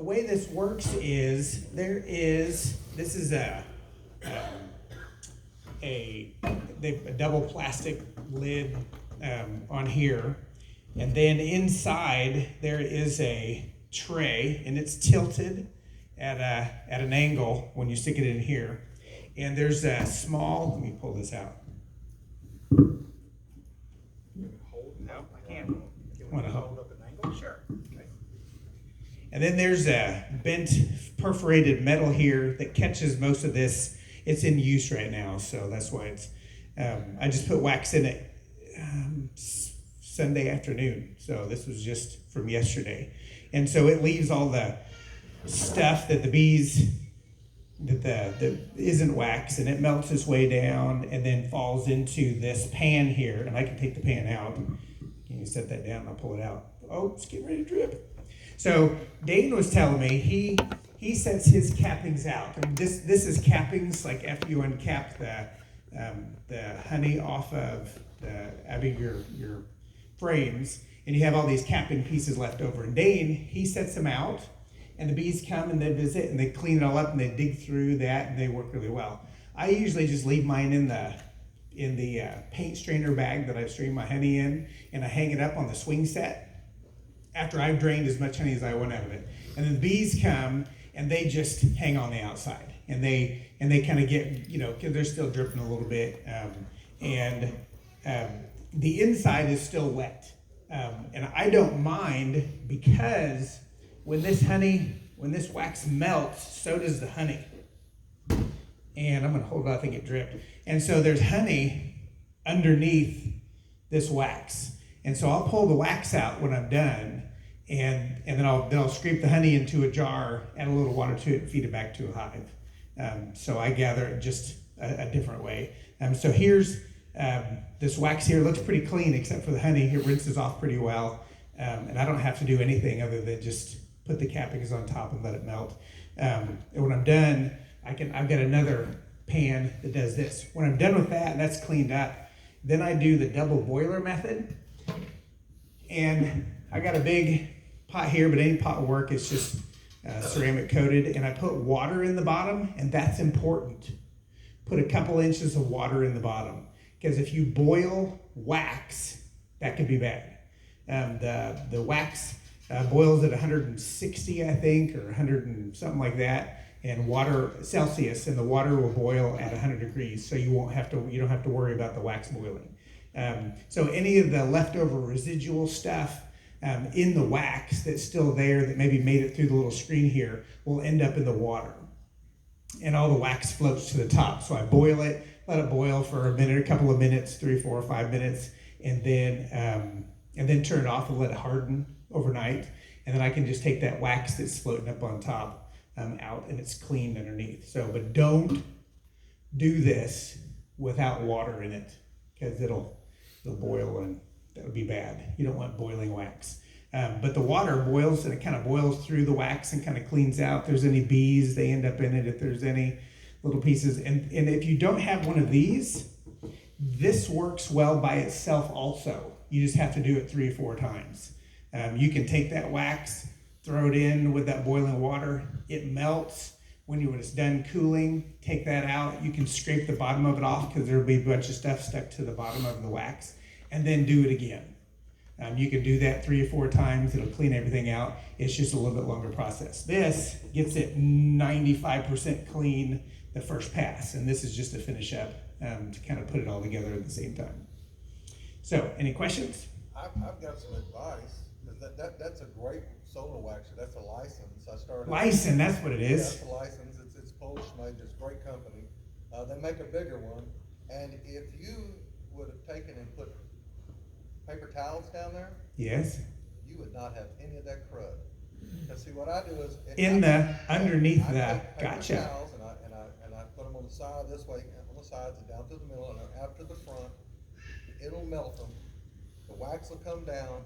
the way this works is this is a double plastic lid on here, and then inside there is a tray, and it's tilted at an angle when you stick it in here. And there's a small, let me pull this out. No, I can't. Want to hold up an angle? Sure. Okay. And then there's a bent perforated metal here that catches most of this. It's in use right now, so that's why it's, I just put wax in it Sunday afternoon. So this was just from yesterday. And so it leaves all the stuff that the bees, that isn't wax, and it melts its way down and then falls into this pan here. And I can take the pan out. Can you set that down? I'll pull it out. Oh, it's getting ready to drip. So Dane was telling me he sets his cappings out. I mean, this is cappings, like after you uncap the honey off of your frames, and you have all these capping pieces left over. And Dane, he sets them out, and the bees come and they visit and they clean it all up and they dig through that and they work really well. I usually just leave mine in the paint strainer bag that I've strained my honey in, and I hang it up on the swing set after I've drained as much honey as I want out of it. And then the bees come and they just hang on the outside, and they kind of get, because they're still dripping a little bit, and the inside is still wet. And I don't mind, because when this wax melts, so does the honey. And I'm going to hold it out, I think it dripped. And so there's honey underneath this wax. And so I'll pull the wax out when I'm done, and then I'll scrape the honey into a jar, add a little water to it, and feed it back to a hive. So I gather it just a different way. So here's this wax here. Looks pretty clean except for the honey. It rinses off pretty well, and I don't have to do anything other than just put the cappings on top and let it melt. And when I'm done, I've got another pan that does this. When I'm done with that, that's cleaned up. Then I do the double boiler method. And I got a big pot here, but any pot will work. It's just ceramic coated. And I put water in the bottom, and that's important. Put a couple inches of water in the bottom. Because if you boil wax, that could be bad. The wax boils at 160, I think, or 100 and something like that. And water Celsius, and the water will boil at 100 degrees, so you don't have to worry about the wax boiling. So any of the leftover residual stuff in the wax that's still there, that maybe made it through the little screen here, will end up in the water, and all the wax floats to the top. So I boil it, let it boil for a minute, a couple of minutes, 3, 4, or 5 minutes, and then turn it off and let it harden overnight, and then I can just take that wax that's floating up on top out, and it's clean underneath. So, but don't do this without water in it, because it'll boil, and that would be bad. You don't want boiling wax. But the water boils, and it kind of boils through the wax and kind of cleans out. If there's any bees, they end up in it. If there's any little pieces, and if you don't have one of these, this works well by itself also. You just have to do it 3 or 4 times. You can take that wax, throw it in with that boiling water. It melts. When it's done cooling, take that out. You can scrape the bottom of it off, because there'll be a bunch of stuff stuck to the bottom of the wax, and then do it again. You can do that 3 or 4 times. It'll clean everything out. It's just a little bit longer process. This gets it 95% clean the first pass, and this is just to finish up, to kind of put it all together at the same time. So, any questions? I've got some advice. That's a great solar waxer. That's a license. I started. License, that's what it is. Yeah, that's a license. It's Polish made. It's a great company. They make a bigger one. And if you would have taken and put paper towels down there, Yes. you would not have any of that crud. Because see, what I do is underneath I the take paper gotcha. towels and I put them on the side this way, on the sides and down to the middle, and out to the front. It'll melt them. The wax will come down.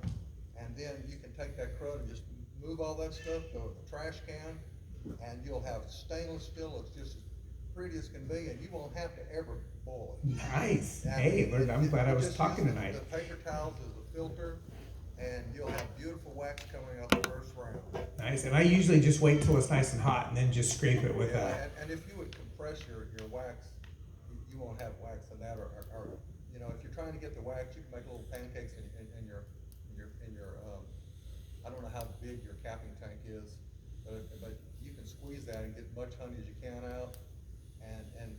And then you can take that crud and just move all that stuff to a trash can, and you'll have stainless steel. Looks just as pretty as can be, and you won't have to ever boil it. Nice. Hey, I'm glad I was talking tonight. The paper towels is a filter, and you'll have beautiful wax coming off the first round. Nice. And I usually just wait till it's nice and hot and then just scrape it with Yeah, and if you would compress your wax, you won't have wax in that, or, you know, if you're trying to get the wax, you can make little pancakes in your, I don't know how big your capping tank is, but you can squeeze that and get much honey as you can out, and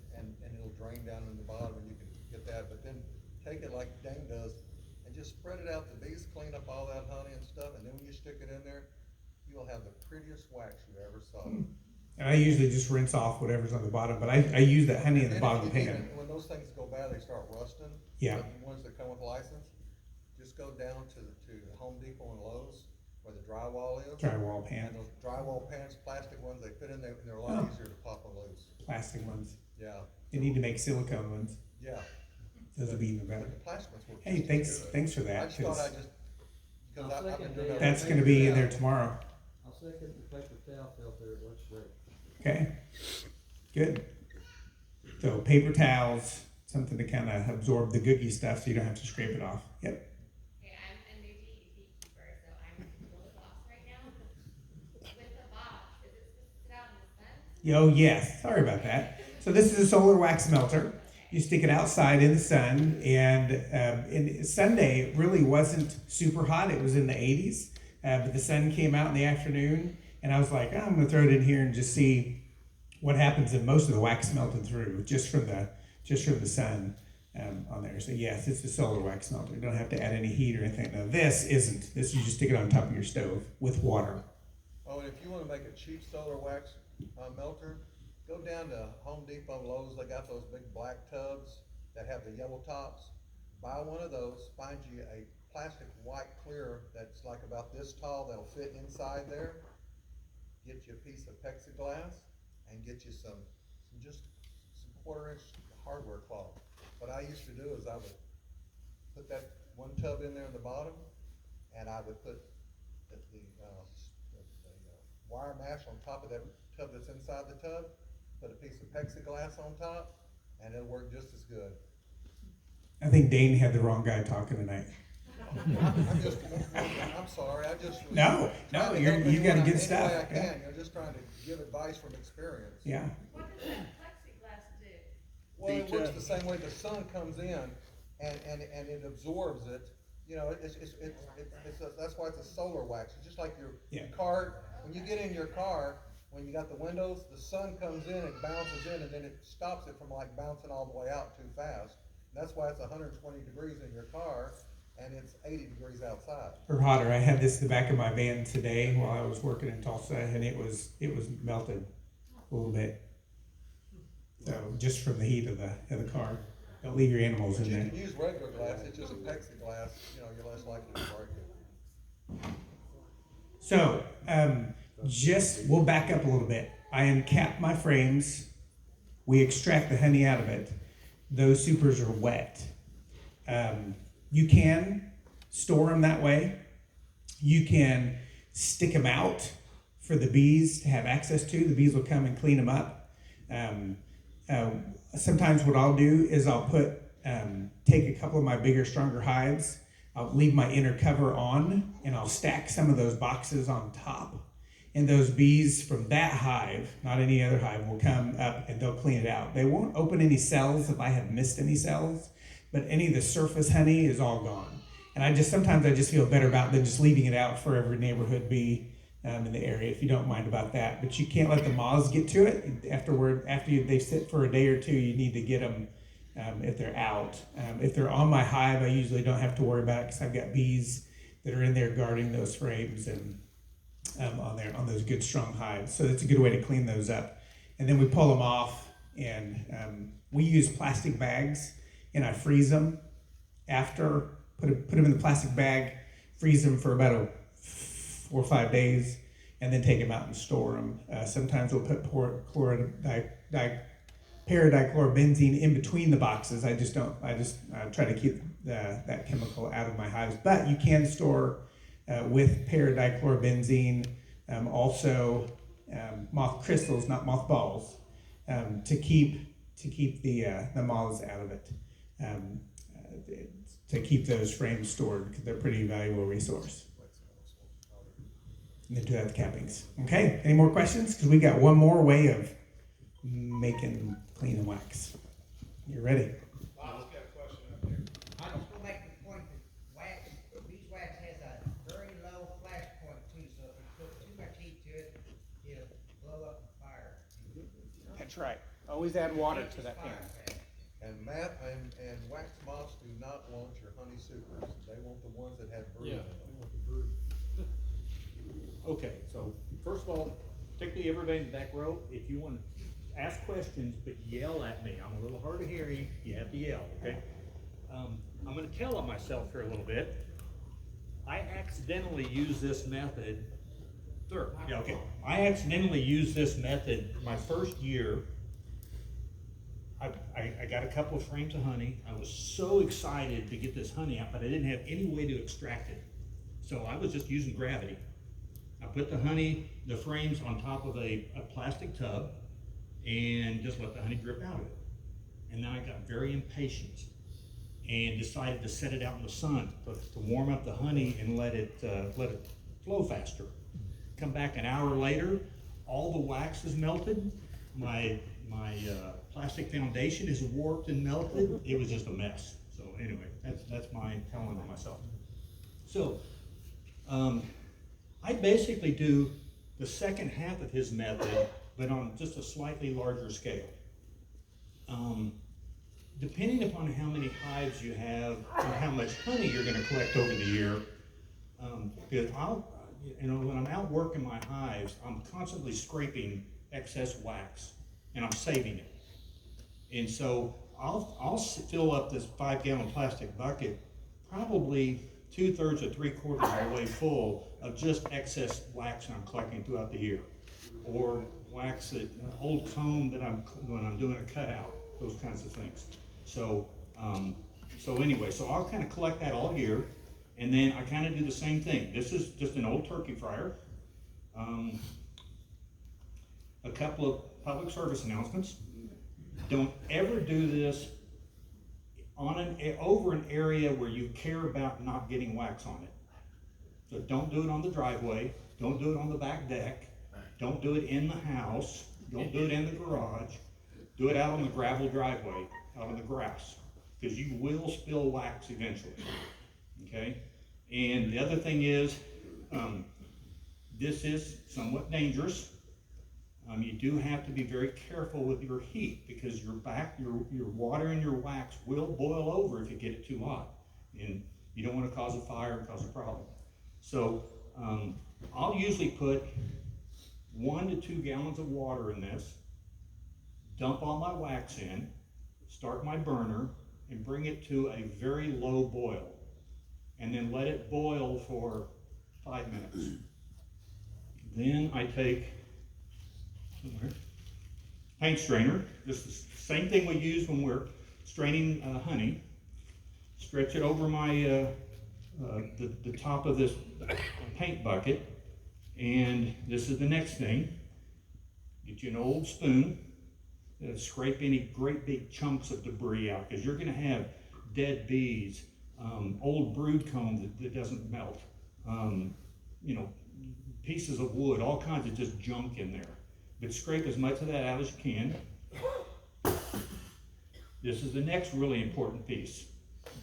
it'll drain down in the bottom, and you can get that, but then take it like Dane does, and just spread it out, the bees clean up all that honey and stuff, and then when you stick it in there, you'll have the prettiest wax you ever saw. And I usually just rinse off whatever's on the bottom, but I use that honey in the bottom of the pan. When those things go bad, they start rusting. Yeah. The ones that come with license, just go down to Home Depot and Lowe's where the drywall is. Drywall pan. And those drywall pans, plastic ones, they fit in there and they're a lot easier to pop them loose. Plastic ones. Yeah. They need to make silicone ones. Yeah. Those would be even better. But the plastic ones work Hey, just as good. thanks for that. I just thought because I've been doing that. That's gonna be in there tomorrow. I'll second the paper towel filter, it works great. Okay, good. So paper towels, something to kind of absorb the googie stuff so you don't have to scrape it off. Yep. Okay, I'm a new beekeeper, so I'm a little lost right now. With the box, is it supposed to sit out in the sun? Oh, yes, sorry about that. So this is a solar wax melter. You stick it outside in the sun, and Sunday it really wasn't super hot. It was in the 80s, but the sun came out in the afternoon, and I was like, oh, I'm going to throw it in here and just see what happens. And most of the wax melted through just from the sun on there. So yes, it's a solar wax melter. You don't have to add any heat or anything. Now this isn't. This you just stick it on top of your stove with water. Oh, and if you want to make a cheap solar wax melter, go down to Home Depot, Lowe's. They got those big black tubs that have the yellow tops. Buy one of those. Find you a plastic white clear that's like about this tall that'll fit inside there. Get you a piece of plexiglass and get you some 1/4-inch hardware cloth. What I used to do is I would put that one tub in there in the bottom, and I would put the wire mesh on top of that tub that's inside the tub, put a piece of plexiglass on top, and it'll work just as good. I think Dane had the wrong guy talking tonight. I'm sorry, I just. No, you got good stuff. Any way I can, you're just trying to give advice from experience. Yeah. What does that plexiglass do? Well, it works the same way. The sun comes in and it absorbs it. You know, that's why it's a solar wax. It's just like your car. When you get in your car, when you got the windows, the sun comes in, it bounces in, and then it stops it from like bouncing all the way out too fast. And that's why it's 120 degrees in your car, and it's 80 degrees outside. Or hotter. I had this in the back of my van today while I was working in Tulsa, and it was melted a little bit. So just from the heat of the car. Don't leave your animals But in you there. can use regular glass. It's just a plexiglass. You know, you're less likely to break it. So we'll back up a little bit. I uncap my frames. We extract the honey out of it. Those supers are wet. You can store them that way. You can stick them out for the bees to have access to. The bees will come and clean them up. Sometimes what I'll do is I'll take a couple of my bigger, stronger hives. I'll leave my inner cover on, and I'll stack some of those boxes on top. And those bees from that hive, not any other hive, will come up and they'll clean it out. They won't open any cells if I have missed any cells, but any of the surface honey is all gone. And sometimes I just feel better about than just leaving it out for every neighborhood bee in the area, if you don't mind about that. But you can't let the moths get to it. After they sit for a day or two, you need to get them if they're out. If they're on my hive, I usually don't have to worry about it because I've got bees that are in there guarding those frames and on those good strong hives. So that's a good way to clean those up. And then we pull them off, and we use plastic bags, and I freeze them after, put them in the plastic bag, freeze them for about 4 or 5 days, and then take them out and store them. Sometimes we'll put paradichlorobenzene in between the boxes. I try to keep that chemical out of my hives. But you can store with paradichlorobenzene, also moth crystals, not moth balls, to keep the moths out of it. to keep those frames stored because they're a pretty valuable resource. And then to have cappings. Okay, any more questions? Because we got one more way of making clean and wax. You ready? Bob's got a question up there. I just want to make the point that beeswax has a very low flash point too, so if you put too much heat to it, it'll blow up and fire. That's right. Always add water to that pan. And and wax moths do not want your honey supers, they want the ones that have brood in them. Okay, so first of all, particularly everybody in the back row, if you want to ask questions, but yell at me. I'm a little hard of hearing, you have to yell, okay? I'm gonna tell on myself here a little bit. I accidentally used this method, I accidentally used this method my first year. I got a couple of frames of honey. I was so excited to get this honey out, but I didn't have any way to extract it. So I was just using gravity. I put the frames on top of a plastic tub and just let the honey drip out of it. And then I got very impatient and decided to set it out in the sun to warm up the honey and let it flow faster. Come back an hour later, all the wax is melted. My plastic foundation is warped and melted. It was just a mess. So anyway, that's my telling on myself. So I basically do the second half of his method, but on just a slightly larger scale. Depending upon how many hives you have and how much honey you're going to collect over the year, because when I'm out working my hives, I'm constantly scraping excess wax and I'm saving it. And so I'll fill up this 5-gallon plastic bucket probably 2/3 or 3/4 of the way full of just excess wax I'm collecting throughout the year, or wax that old comb that when I'm doing a cutout, those kinds of things. So anyway, so I'll kind of collect that all year, and then I kind of do the same thing. This is just an old turkey fryer. A couple of public service announcements. Don't ever do this over an area where you care about not getting wax on it. So don't do it on the driveway, don't do it on the back deck, don't do it in the house, don't do it in the garage, do it out on the gravel driveway, out on the grass, because you will spill wax eventually, okay? And the other thing is, this is somewhat dangerous. You do have to be very careful with your heat, because your water and your wax will boil over if you get it too hot, and you don't want to cause a fire and cause a problem. So I'll usually put 1 to 2 gallons of water in this, dump all my wax in, start my burner, and bring it to a very low boil, and then let it boil for 5 minutes. Then I take paint strainer, just the same thing we use when we're straining honey. Stretch it over my the top of this paint bucket, and this is the next thing. Get you an old spoon, scrape any great big chunks of debris out, because you're going to have dead bees, old brood comb that doesn't melt, pieces of wood, all kinds of just junk in there. But scrape as much of that out as you can. This is the next really important piece.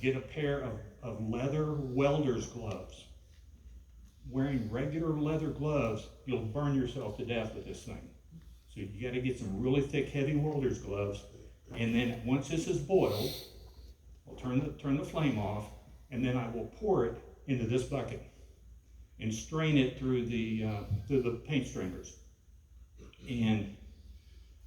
Get a pair of leather welder's gloves. Wearing regular leather gloves, you'll burn yourself to death with this thing. So you got to get some really thick, heavy welder's gloves. And then once this is boiled, I'll turn the flame off, and then I will pour it into this bucket and strain it through the paint strainers. And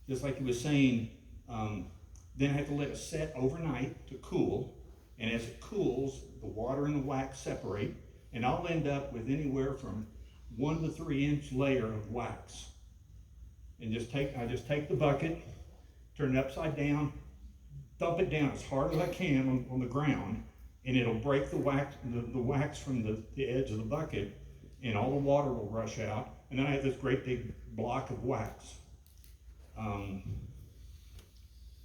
just like he was saying, then I have to let it set overnight to cool. And as it cools, the water and the wax separate, and I'll end up with anywhere from 1 to 3 inch layer of wax. And I just take the bucket, turn it upside down, dump it down as hard as I can on the ground, and it'll break the wax from the edge of the bucket, and all the water will rush out. And then I have this great big block of wax.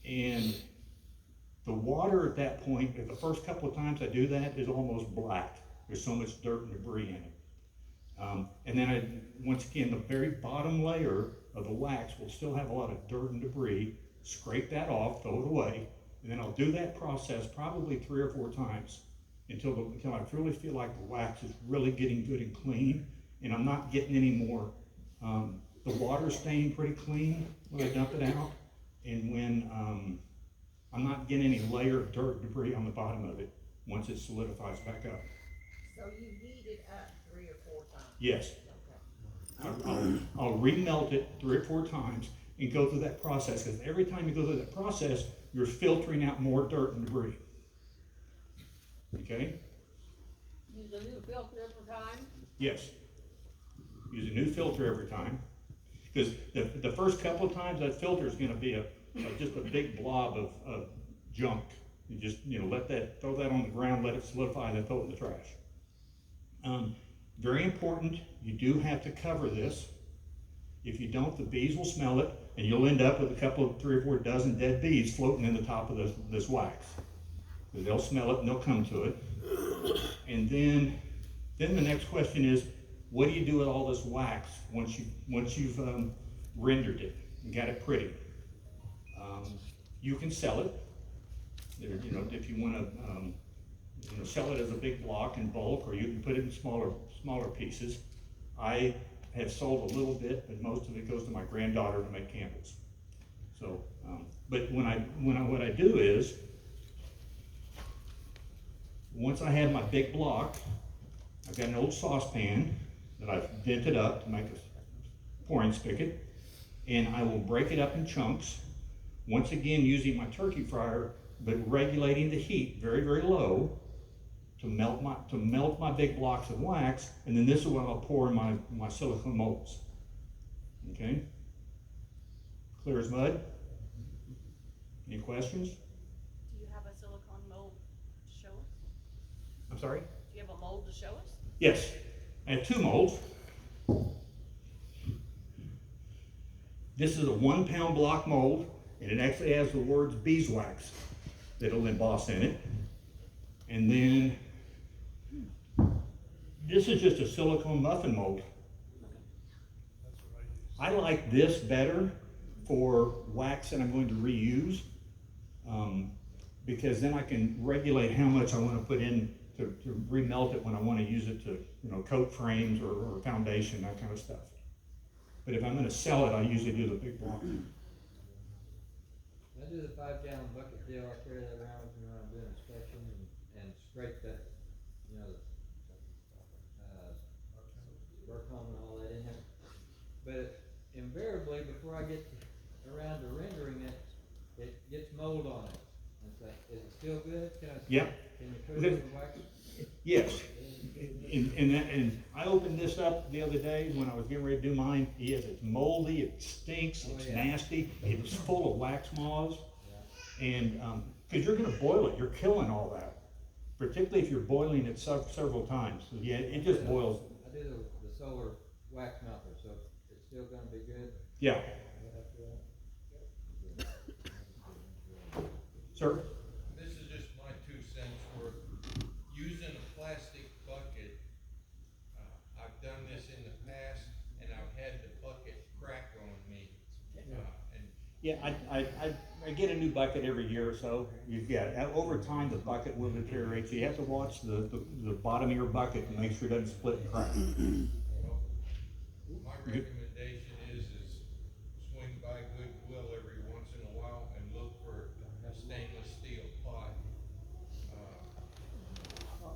And The water at that point, the first couple of times I do that, is almost black. There's so much dirt and debris in it. And then once again, the very bottom layer of the wax will still have a lot of dirt and debris. Scrape that off, throw it away, and then I'll do that process probably 3 or 4 times until I really feel like the wax is really getting good and clean, and I'm not getting any more. The water's staying pretty clean when I dump it out, and when I'm not getting any layer of dirt and debris on the bottom of it once it solidifies back up. So you heat it up 3 or 4 times? Yes. Okay. I'll remelt it 3 or 4 times and go through that process, because every time you go through that process, you're filtering out more dirt and debris. Okay? Use a new filter every time? Yes. Use a new filter every time. Because the first couple of times, that filter is gonna be just a big blob of junk. You just, throw that on the ground, let it solidify, and then throw it in the trash. Very important, you do have to cover this. If you don't, the bees will smell it, and you'll end up with a couple of 3 or 4 dozen dead bees floating in the top of this wax. They'll smell it and they'll come to it. And then the next question is, what do you do with all this wax once you've rendered it and got it pretty? You can sell it. If you want to sell it as a big block in bulk, or you can put it in smaller pieces. I have sold a little bit, but most of it goes to my granddaughter to make candles. So, but what I do is, once I have my big block, I've got an old saucepan that I've dented up to make a pouring spigot, and I will break it up in chunks. Once again, using my turkey fryer, but regulating the heat very, very low to melt my big blocks of wax, and then this is what I'll pour in my silicone molds. Okay? Clear as mud? Any questions? Do you have a silicone mold to show us? I'm sorry? Do you have a mold to show us? Yes, I have 2 molds. This is a 1 pound block mold, and it actually has the words beeswax that'll emboss in it. And then this is just a silicone muffin mold. I like this better for wax that I'm going to reuse, because then I can regulate how much I want to put in to remelt it when I want to use it to coat frames or foundation, that kind of stuff. But if I'm going to sell it, I usually do the big block. I do the 5-gallon bucket deal. I carry that around with me when I'm doing inspection and scrape that, work home and all that in there. But invariably, before I get around to rendering it, it gets mold on it. It's like, is it still good? Can you put it in the wax? Yes. And I opened this up the other day when I was getting ready to do mine. Yes, it's moldy, it stinks, it's nasty, it was full of wax moths. Yeah. And because you're going to boil it, you're killing all that. Particularly if you're boiling it several times. So yeah, it just boils. I do the solar wax melter, so it's still going to be good. Yeah. Sir? This is just my 2 cents worth. Using a plastic bucket, I've done this in the past, and I've had the bucket crack on me. Yeah, I get a new bucket every year or so. Over time, the bucket will deteriorate, so you have to watch the bottom of your bucket to make sure it doesn't split and crack. My recommendation is swing by Goodwill every once in a while and look for a stainless steel pot.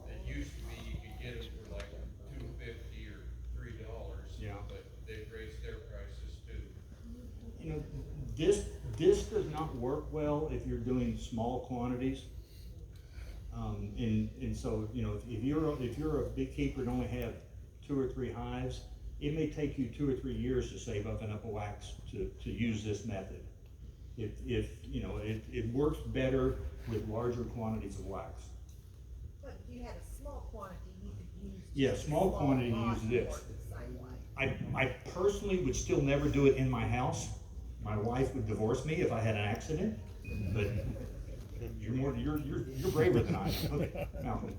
It used to be you could get them for like $2.50 or $3. Yeah. But they've raised their prices too. This does not work well if you're doing small quantities. And so, if you're a big keeper and only have 2 or 3 hives, it may take you 2 or 3 years to save up enough wax to use this method. It works better with larger quantities of wax. But if you had a small quantity, you could use. Yeah, just a small quantity, lot use this. for it the same way. I personally would still never do it in my house. My wife would divorce me if I had an accident, but You're braver than I am. Okay, Malcolm.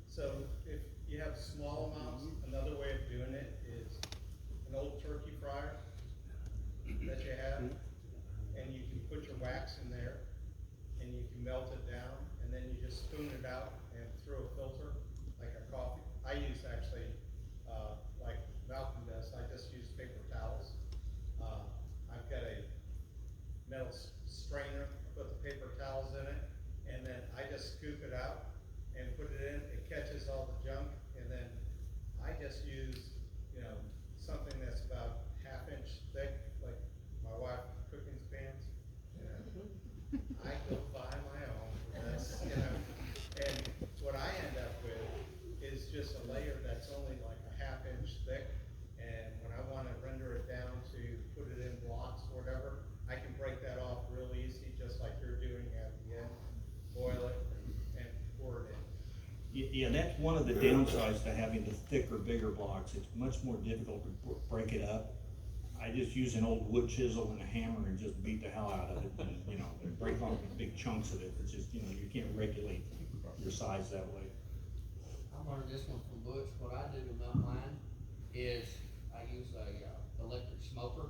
So if you have small amounts, another way of doing it is an old turkey fryer that you have, and you can put your wax in there, and you can melt it down, and then you just spoon it out and throw a filter, like a coffee. I use actually, like Malcolm does, I just use paper towels. I've got a metal strainer, I put the paper towels in it, and then I just scoop it out and put it in, it catches all the junk, and then I just use, something that's about ½ inch thick, like my wife cooking pans. I go buy my own, and what I end up with is just a layer that's only like a ½ inch thick, and when I wanna render it down to put it in blocks or whatever, I can break that off real easy, just like you're doing at the end, boil it and pour it in. Yeah, that's one of the downsides to having the thicker, bigger blocks. It's much more difficult to break it up. I just use an old wood chisel and a hammer and just beat the hell out of it, and, and break off big chunks of it. It's just, you can't regulate your size that way. I learned this one from Butch. What I do to melt mine is I use a electric smoker,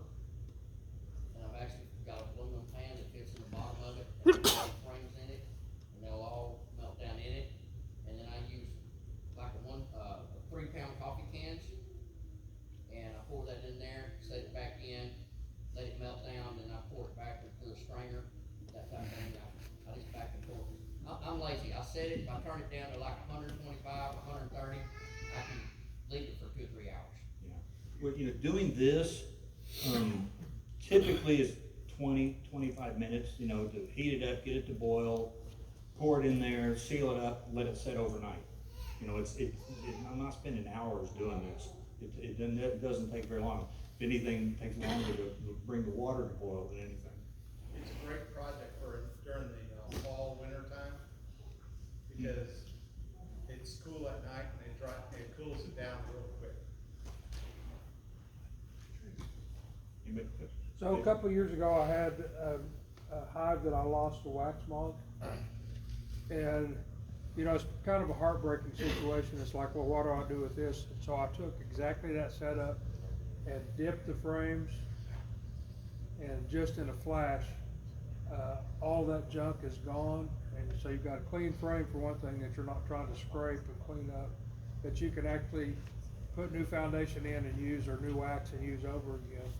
and I've actually got a aluminum pan that fits in the bottom of it, and there's 8 frames in it, and they'll all melt down in it. And then I use like a 3-pound coffee cans, and I pour that in there, set it back in, let it melt down, then I pour it back through a strainer, that type of thing. I just back and forth. I'm lazy. I set it, if I turn it down to like 125, 130, I can leave it for 2 or 3 hours. Yeah. Well, doing this, typically is 20, 25 minutes, to heat it up, get it to boil, pour it in there, seal it up, let it set overnight. I'm not spending hours doing this. It doesn't take very long. If anything, it takes longer to bring the water to boil than anything. It's a great project for during the fall, winter time, because it's cool at night and it cools it down real quick. So a couple of years ago, I had a hive that I lost to wax moth, and it's kind of a heartbreaking situation. It's like, well, what do I do with this? And so I took exactly that setup and dipped the frames, and just in a flash, all that junk is gone. And so you've got a clean frame for one thing that you're not trying to scrape and clean up, that you can actually put new foundation in and use, or new wax and use over again.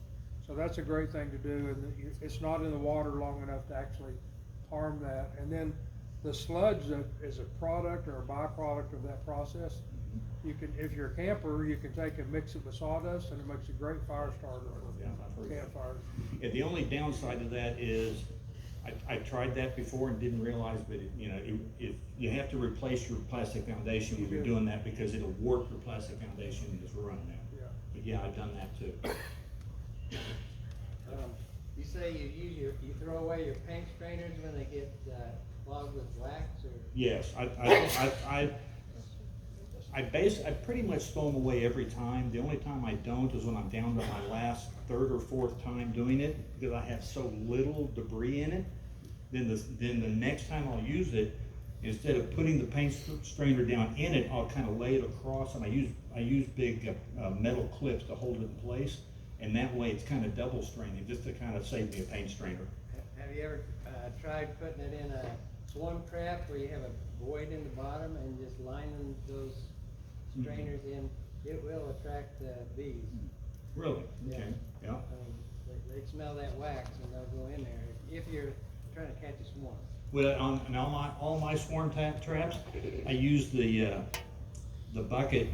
So that's a great thing to do, and it's not in the water long enough to actually harm that. And then the sludge is a product or a byproduct of that process. You can, if you're a camper, you can take and mix it with sawdust, and it makes a great fire starter for campfires. Yeah, the only downside to that is, I tried that before and didn't realize, but you have to replace your plastic foundation when you're doing that, because it'll warp your plastic foundation as we're running that. Yeah. But yeah, I've done that too. You say you throw away your paint strainers when they get clogged with wax, or? Yes, I pretty much throw them away every time. The only time I don't is when I'm down to my last 3rd or 4th time doing it, because I have so little debris in it. Then the next time I'll use it, instead of putting the paint strainer down in it, I'll kind of lay it across, and I use big metal clips to hold it in place, and that way it's kind of double straining, just to kind of save me a paint strainer. Have you ever tried putting it in a swarm trap where you have a void in the bottom and just lining those strainers in? It will attract bees. Really? Okay. Yeah. They smell that wax and they'll go in there if you're trying to catch a swarm. Well, on all my swarm traps, I use the bucket,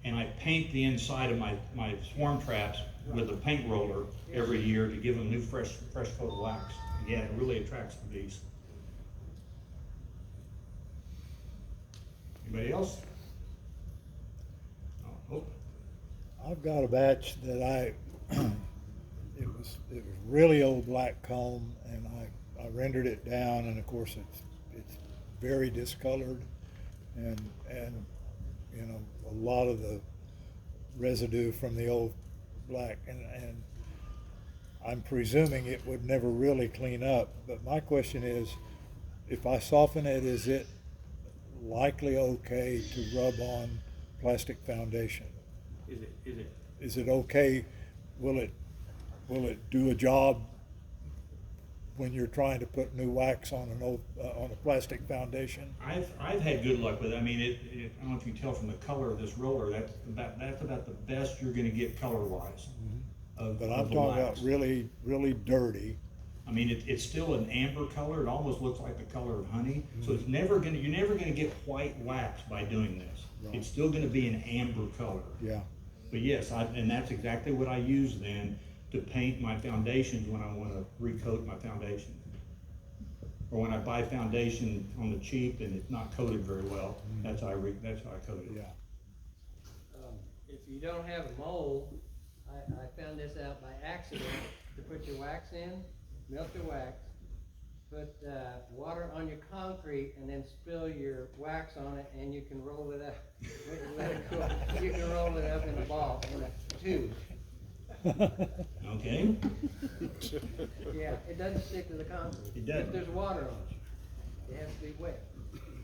and I paint the inside of my swarm traps with a paint roller every year to give them new fresh coat of wax. Yeah, it really attracts the bees. Anybody else? Oh. I've got a batch that it was really old black comb, and I rendered it down, and of course it's very discolored, and a lot of the residue from the old black, and I'm presuming it would never really clean up, but my question is, if I soften it, is it likely okay to rub on plastic foundation? Is it okay? Will it do a job when you're trying to put new wax on on a plastic foundation? I've had good luck with it. I mean, I don't know if you can tell from the color of this roller, that's about the best you're gonna get color-wise. But I'm talking about really, really dirty. I mean, it's still an amber color. It almost looks like the color of honey. So you're never gonna get white wax by doing this. Right. It's still gonna be an amber color. Yeah. But yes, and that's exactly what I use then to paint my foundations when I wanna recoat my foundation. Or when I buy foundation on the cheap and it's not coated very well, that's how I coat it. Yeah. If you don't have a mold, I found this out by accident, to put your wax in, melt your wax, put water on your concrete, and then spill your wax on it, and you can roll it up. When you let it cool, you can roll it up in a ball, in a tube. Okay? Yeah, it doesn't stick to the concrete. It doesn't. If there's water on it, it has to be wet.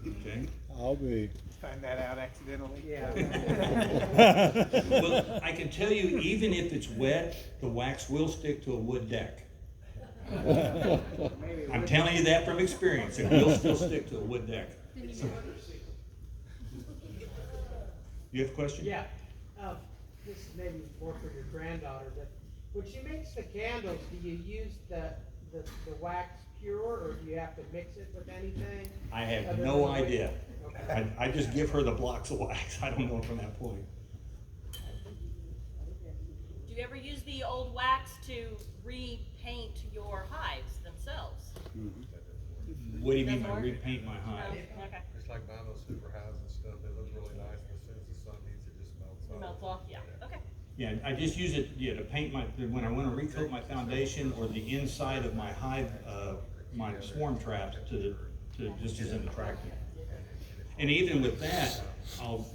Okay. I'll be. Find that out accidentally. Yeah. Well, I can tell you, even if it's wet, the wax will stick to a wood deck. I'm telling you that from experience. It will still stick to a wood deck. You have a question? Yeah, this is maybe more for your granddaughter, but when she makes the candles, do you use the wax pure, or do you have to mix it with anything? I have other no than- idea. Okay. I just give her the blocks of wax. I don't know from that point. Do you ever use the old wax to repaint your hives themselves? What do you mean by repaint my hive? Okay. It's like buying those super houses and stuff, they look really nice, but as soon as the sun hits, it just melts off. It melts off, yeah, okay. Yeah, I just use it, to paint when I want to recoat my foundation or the inside of my hive, my swarm traps to just as an attractant. And even with that,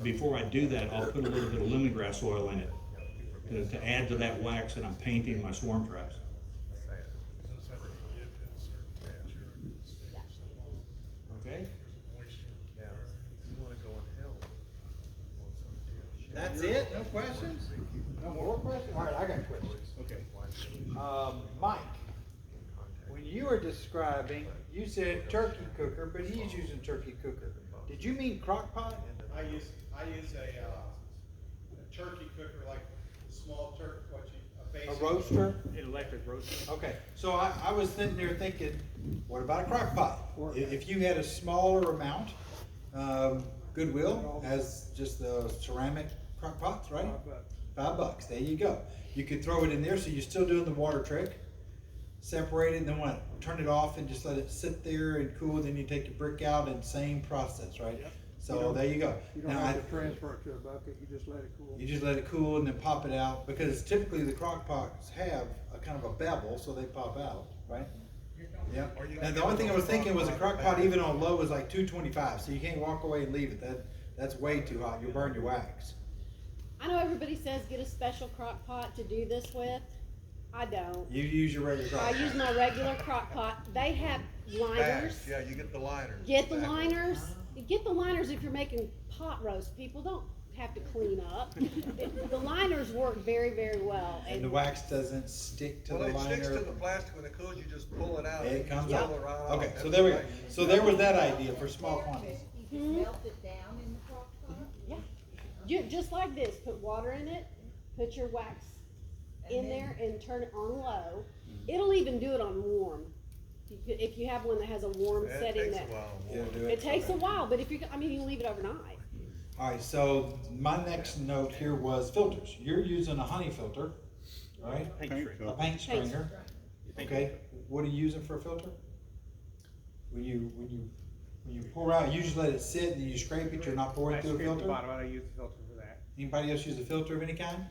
before I do that, I'll put a little bit of lemongrass oil in it to add to that wax that I'm painting my swarm traps. Okay? That's it? No questions? No more questions? All right, I got questions. Okay. Mike, when you were describing, you said turkey cooker, but he's using turkey cooker. Did you mean crock pot? I use a turkey cooker, like a small a basic. A roaster? An electric roaster. Okay, so I was sitting there thinking, what about a crock pot? If you had a smaller amount, Goodwill has just the ceramic crock pots, right? $5, there you go. You could throw it in there, so you're still doing the water trick. Separate it, and then turn it off and just let it sit there and cool, then you take your brick out and same process, right? Yep. So there you go. You don't Now, have to transfer it to a bucket, you just let it cool. you just let it cool and then pop it out, because typically the crock pots have a kind of a bevel, so they pop out, right? Yeah. And the only thing I was thinking was a crock pot even on low is like 225, so you can't walk away and leave it. That's way too hot. You'll burn your wax. I know everybody says get a special crock pot to do this with. I don't. You use your regular crock I pot. use my regular crock pot. They have liners. Bags, yeah, you get the liners. Get the Exactly. liners. Get the liners if you're making pot roast. People don't have to clean up. The liners work very, very well. And the wax doesn't stick to Well, the it liner. sticks to the plastic when it cools, you just pull it out. It comes pull out. it right off. Okay, so That's there we go. right. So there was that idea for small quantities. You just melt it down in the crock pot? Yeah. Just like this. Put water in it. Put your wax in there and turn it on low. It'll even do it on warm. If you have one that has a warm Yeah, it setting, takes that a while. Yeah, do it takes a while. But if you, I mean, you can leave it overnight. All right, so my next note here was filters. You're using a honey filter, right? A paint stringer. Okay, what are you using for a filter? When you pour out, you just let it sit and then you scrape it. You're not pouring I through a scrape the filter. bottom, I use the filter for that. Anybody else use a filter of any kind?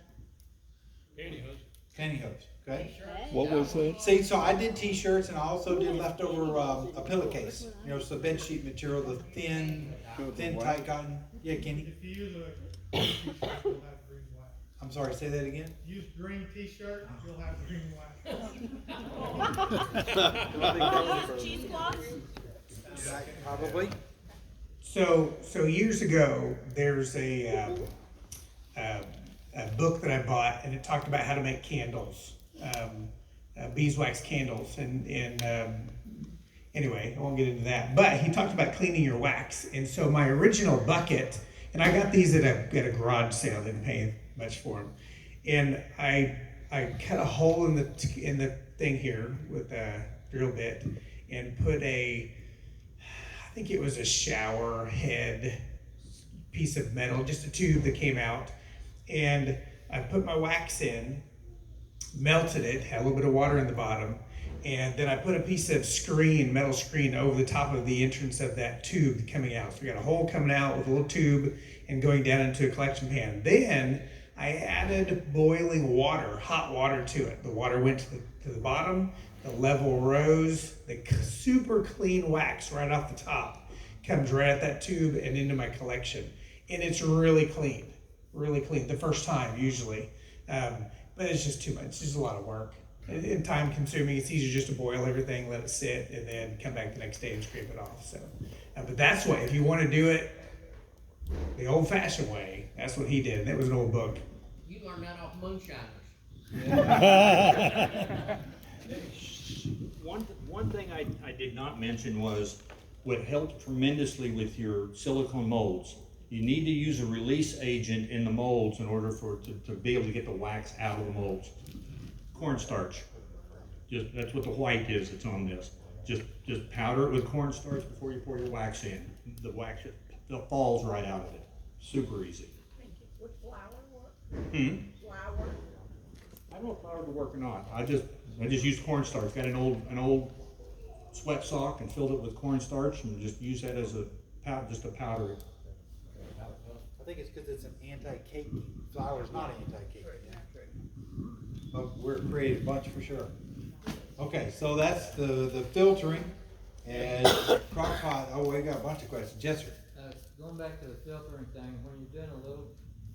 Pantyhose, okay? What was that? See, so I did t-shirts and I also did leftover a pillowcase. You know, so bed sheet material, the thin tight cotton. Yeah, Kenny. If you use a, I'm sorry, say that again? Use green t-shirt, you'll have green wax. Cheesecloth? Probably. So years ago, there's a book that I bought, and it talked about how to make candles, beeswax candles, and anyway, I won't get into that. But he talked about cleaning your wax, and so my original bucket, and I got these at a garage sale, didn't pay much for them, and I cut a hole in the thing here with a drill bit, and put I think it was a shower head piece of metal, just a tube that came out, and I put my wax in, melted it, had a little bit of water in the bottom, and then I put a piece of metal screen over the top of the entrance of that tube coming out. So we got a hole coming out with a little tube and going down into a collection pan. Then I added boiling water, hot water to it. The water went to the bottom, the level rose, the super clean wax right off the top comes right at that tube and into my collection. And it's really clean, the first time usually. But it's just too much, it's just a lot of work. And time consuming. It's easier just to boil everything, let it sit, and then come back the next day and scrape it off. So, but that's why, if you want to do it the old fashioned way, that's what he did. That was an old book. You learned that off moonshiners. One thing I did not mention was what helped tremendously with your silicone molds. You need to use a release agent in the molds in order to be able to get the wax out of the molds. Cornstarch. That's what the white is that's on this. Just powder it with cornstarch before you pour your wax in. The wax falls right out of it. Super easy. Would flour work? Flour? I don't know if flour would work or not. I just used cornstarch. Got an old sweat sock and filled it with cornstarch and just use that as a powder. I think it's because it's an anti-cake. Flour is not anti-cake. But we're a creative bunch for sure. Okay, so that's the filtering and crock pot. Oh, we got a bunch of questions. Yes, sir. Going back to the filtering thing, when you're doing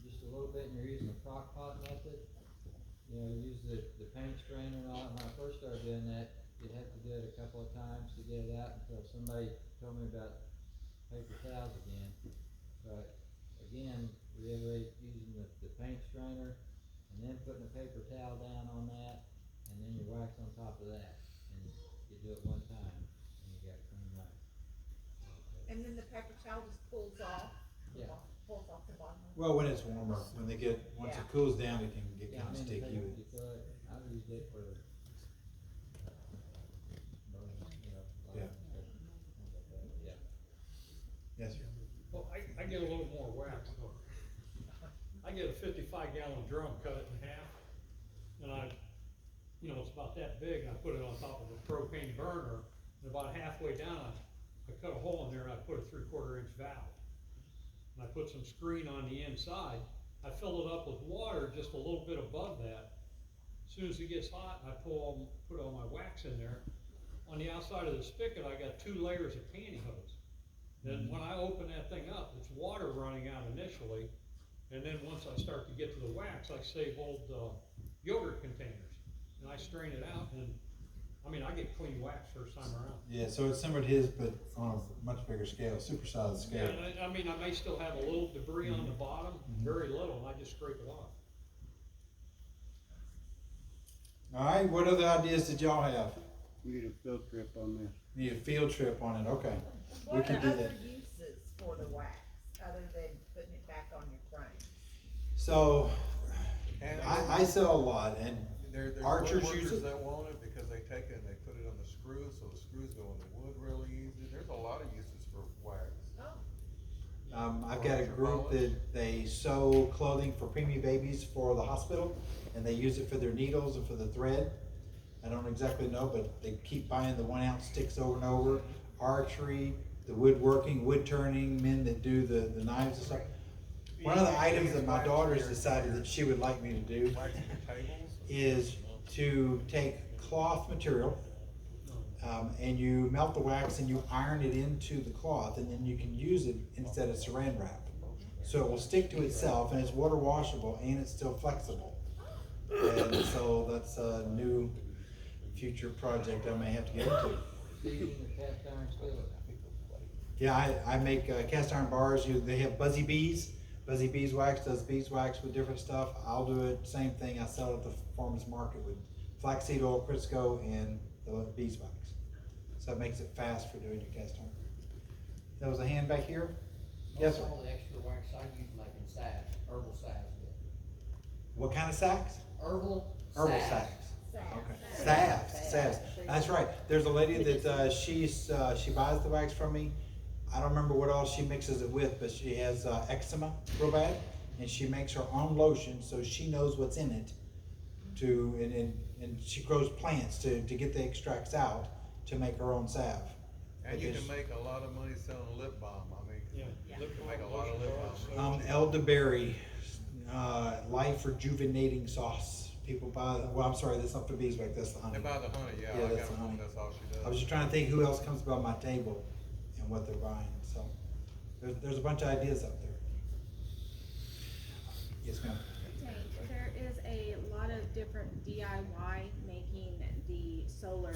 just a little bit and you're using the crock pot method, you use the paint strainer and all. When I first started doing that, you'd have to do it a couple of times to get it out until somebody told me about paper towels again. But again, reiterate using the paint strainer and then putting a paper towel down on that and then your wax on top of that. And you do it one time and you got clean wax. And then the paper towel just pulls off. Yeah. Pulls off the bottom. Well, when it's warmer, once it cools down, it can get kind of sticky. I've used it for Yes, sir. Well, I get a little more wax though. I get a 55-gallon drum, cut it in half, and it's about that big, and I put it on top of a propane burner, and about halfway down, I cut a hole in there and I put a 3/4 inch valve. And I put some screen on the inside. I fill it up with water just a little bit above that. As soon as it gets hot, I put all my wax in there. On the outside of the spigot, I got 2 layers of pantyhose. Then when I open that thing up, it's water running out initially, and then once I start to get to the wax, I save old yogurt containers, and I strain it out, and I get clean wax first time around. Yeah, so it's similar to his, but on a much bigger scale, supersized scale. Yeah, and I may still have a little debris on the bottom, very little, and I just scrape it off. All right, what other ideas did y'all have? We need a field trip on this. Need a field trip on it, okay. We What can are do other that. uses for the wax, other than putting it back on your frame? So, I sell a lot, and There's archers woodworkers use it. that want it because they take it and they put it on the screws, so the screws go in the wood really easy. There's a lot of uses for wax. I've got a group that they sew clothing for preemie babies for the hospital, and they use it for their needles and for the thread. I don't exactly know, but they keep buying the 1-ounce sticks over and over. Archery, the woodworking, wood turning, men that do the knives and stuff. One of the items that my daughter's decided that she would like me to do is to take cloth material, and you melt the wax and you iron it into the cloth, and then you can use it instead of saran wrap. So it will stick to itself, and it's water washable, and it's still flexible. And so that's a new future project I may have to get into. Seating the cast iron skillet. Yeah, I make cast iron bars. They have Buzzy Bees. Buzzy Beeswax does beeswax with different stuff. I'll do it, same thing. I sell it at the farmer's market with flaxseed oil, Crisco, and the beeswax. So it makes it fast for doing your cast iron. There was a hand back here? Yes, sir. All the extra wax I use making salves, herbal salves with. What kind of sacks? Herbal Herbal salves. sacks. Okay. Salves. That's right. There's a lady that she buys the wax from me. I don't remember what all she mixes it with, but she has eczema real bad, and she makes her own lotion, so she knows what's in it. And she grows plants to get the extracts out to make her own salve. And you can make a lot of money selling lip balm. I mean, you can make a lot of lip balm. Elderberry, life rejuvenating sauce. People buy, well, I'm sorry, that's not the beeswax, that's the honey. They buy the honey, yeah. Yeah, I that's got the honey. That's all she does. I was just trying to think who else comes by my table and what they're buying, so there's a bunch of ideas out there. Yes, ma'am. There is a lot of different DIY making the solar,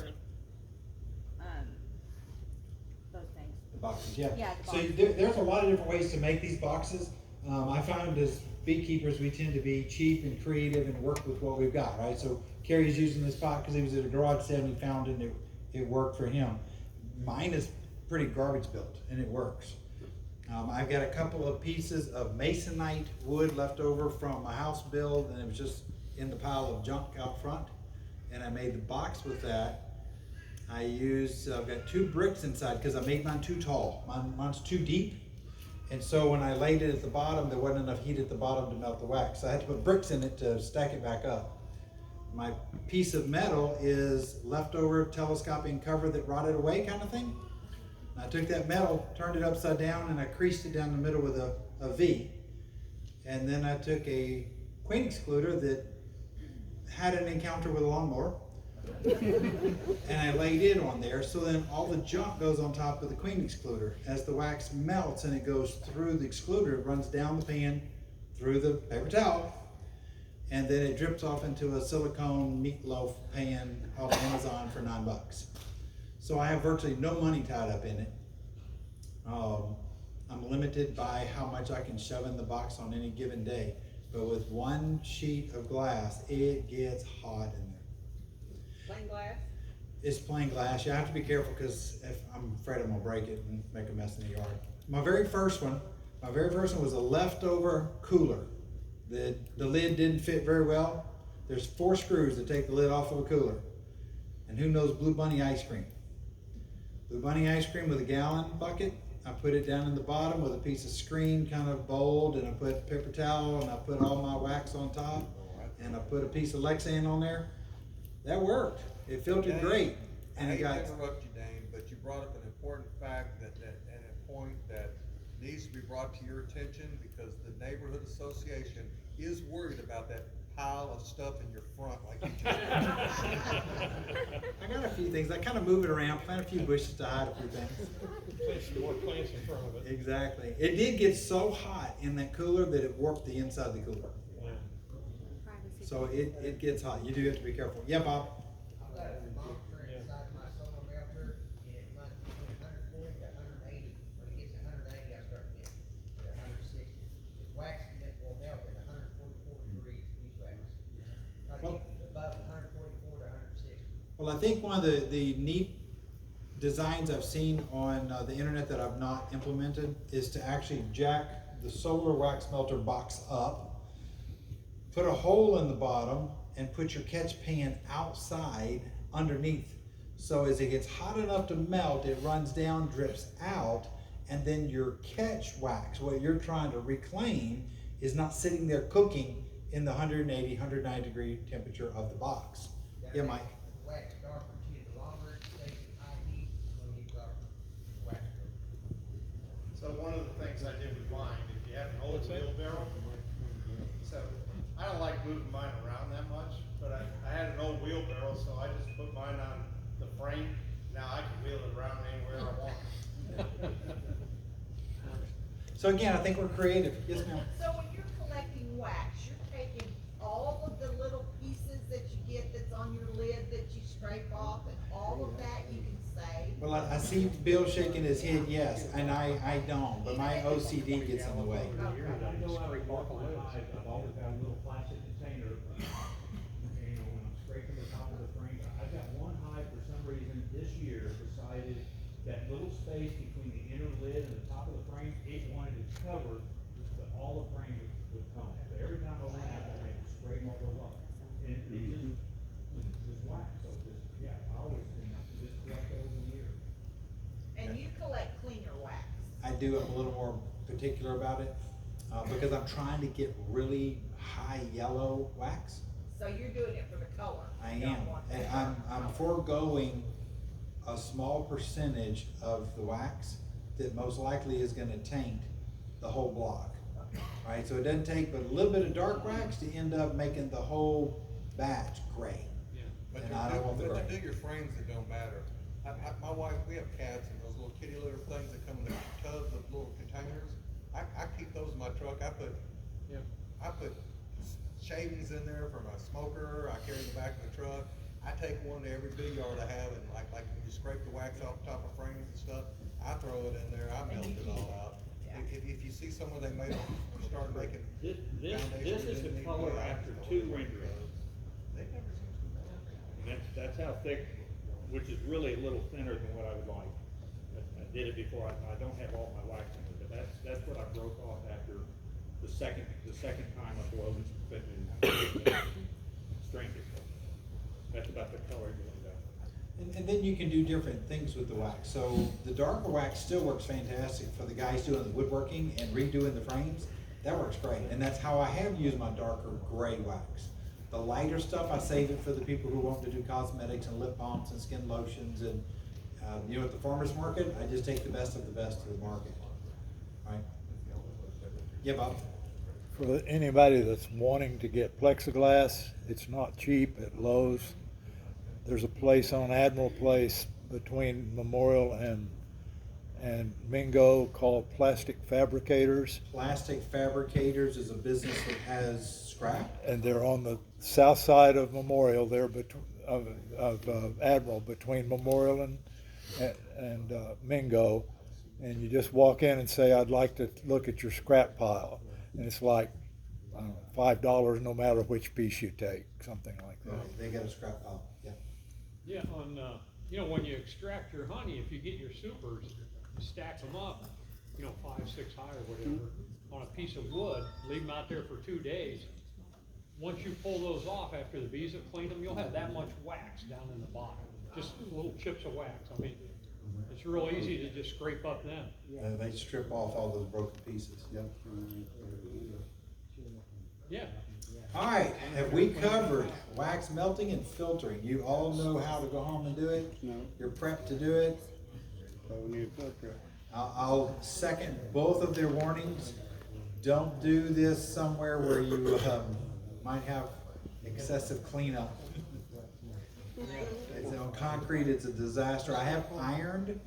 those things. The boxes, yeah. Yeah, the So boxes. there's a lot of different ways to make these boxes. I found as beekeepers, we tend to be cheap and creative and work with what we've got, right? So Kerry's using this pot because he was at a garage sale and he found it and it worked for him. Mine is pretty garbage built and it works. I've got a couple of pieces of masonite wood left over from my house build, and it was just in the pile of junk out front. And I made the box with that. I've got 2 bricks inside because I made mine too tall. Mine's too deep. And so when I laid it at the bottom, there wasn't enough heat at the bottom to melt the wax. So I had to put bricks in it to stack it back up. My piece of metal is leftover telescoping cover that rotted away kind of thing. I took that metal, turned it upside down, and I creased it down the middle with a V. And then I took a queen excluder that had an encounter with a lawnmower, and I laid it on there, so then all the junk goes on top of the queen excluder. As the wax melts and it goes through the excluder, it runs down the pan, through the paper towel, and then it drips off into a silicone meatloaf pan off Amazon for $9. So I have virtually no money tied up in it. I'm limited by how much I can shove in the box on any given day. But with 1 sheet of glass, it gets hot in there. Plain glass? It's plain glass. You have to be careful because I'm afraid I'm gonna break it and make a mess in the yard. My very first one was a leftover cooler. The lid didn't fit very well. There's 4 screws that take the lid off of a cooler. And who knows Blue Bunny ice cream? Blue Bunny ice cream with a gallon bucket. I put it down in the bottom with a piece of screen kind of bowled, and I put paper towel, and I put all my wax on top, and I put a piece of Lexan on there. That worked. It filtered great. And I it hate got, to interrupt you, Dane, but you brought up an important fact and a point that needs to be brought to your attention, because the neighborhood association is worried about that pile of stuff in your front like you just I got a few things. I kind of move it around, plant a few bushes to hide a few things. Place some more plants in front of it. Exactly. It did get so hot in that cooler that it warped the inside of the cooler. So it gets hot. You do have to be careful. Yeah, Bob? I've got a monitor inside my solar melter, and it runs between 140 to 180. When it gets to 180, I start getting to 160. It's waxing it will melt at 144 degrees beeswax. Try to keep it above 144 to 160. Well, I think one of the neat designs I've seen on the internet that I've not implemented is to actually jack the solar wax melter box up, put a hole in the bottom, and put your catch pan outside underneath. So as it gets hot enough to melt, it runs down, drips out, and then your catch wax, what you're trying to reclaim, is not sitting there cooking in the 180, 190 degree temperature of the box. Yeah, Mike? The wax darker too, the longer it stays at high heat, when you darker the wax goes. So one of the things I did with mine, if you have an old wheelbarrow, so I don't like moving mine around that much, but I had an old wheelbarrow, so I just put mine on the frame. Now I can wheel it around anywhere I want. So again, I think we're creative. Yes, ma'am. So when you're collecting wax, you're taking all of the little pieces that you get that's on your lid that you scrape off, and all of that you can save? Well, I see Bill shaking his head, yes, and I don't, but my OCD gets in the way. I've always got a little plastic container, you know, when I'm scraping the top of the frame. I've got one hive for some reason this year decided that little space between the inner lid and the top of the frame, it wanted to cover, but all the frame would come. So every time I went out, I had to scrape all those off. And it just wax, so just, yeah, I always just collect those in the year. And you collect cleaner wax? I do, I'm a little more particular about it, because I'm trying to get really high yellow wax. So you're doing it for the color? I You don't am, want and that I'm color. foregoing a small percentage of the wax that most likely is gonna taint the whole block. Right, so it doesn't take but a little bit of dark wax to end up making the whole batch gray. But And I don't want the to gray. do your frames, it don't matter. My wife, we have cats and those little kitty litter things that come in the tubs of little containers. I keep those in my truck. I put shavings in there for my smoker. I carry in the back of the truck. I take one to every big yard I have, and like when you scrape the wax off the top of frames and stuff, I throw it in there. I melt it all out. If you see someone they made, start making. This is the color after 2 renderings. That's how thick, which is really a little thinner than what I would like. I did it before, I don't have all my wax in it, but that's what I broke off after the second time I boiled it and strained it. That's about the color you want to. And then you can do different things with the wax. So the darker wax still works fantastic for the guys doing the woodworking and redoing the frames. That works great, and that's how I have used my darker gray wax. The lighter stuff, I save it for the people who want to do cosmetics and lip balms and skin lotions, and you know, at the farmer's market, I just take the best of the best to the market. Right? Yeah, Bob? For anybody that's wanting to get plexiglass, it's not cheap at Lowe's. There's a place on Admiral Place between Memorial and Mingo called Plastic Fabricators. Plastic Fabricators is a business that has scrap. And they're on the south side of Memorial, there of Admiral, between Memorial and Mingo. And you just walk in and say, I'd like to look at your scrap pile. And it's like, I don't know, $5 no matter which piece you take, something like that. They got a scrap pile, yeah. Yeah, you know, when you extract your honey, if you get your supers, you stack them up, you know, 5, 6 high or whatever, on a piece of wood, leave them out there for 2 days. Once you pull those off after the bees have cleaned them, you'll have that much wax down in the bottom, just little chips of wax. I mean, it's real easy to just scrape up then. They strip off all those broken pieces, yep. Yeah. All right, have we covered wax melting and filtering? You all know how to go home and do it? No. You're prepped to do it? So we need a filter. I'll second both of their warnings. Don't do this somewhere where you might have excessive cleanup. It's on concrete, it's a disaster. I have ironed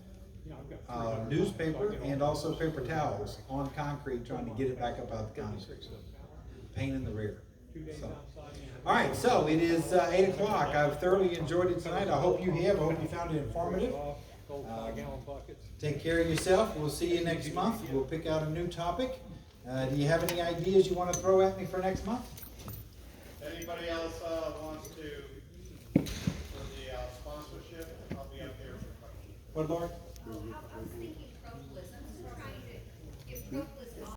newspaper and also paper towels on concrete trying to get it back up out the concrete. Pain in the rear. So. All right, so it is 8 o'clock. I've thoroughly enjoyed it tonight. I hope you have. I hope you found it informative. Take care of yourself. We'll see you next month. We'll pick out a new topic. Do you have any ideas you want to throw at me for next month? Anybody else wants to, for the sponsorship, I'll be up here for questions. What, Lord? I was thinking propolis. I'm just trying to get propolis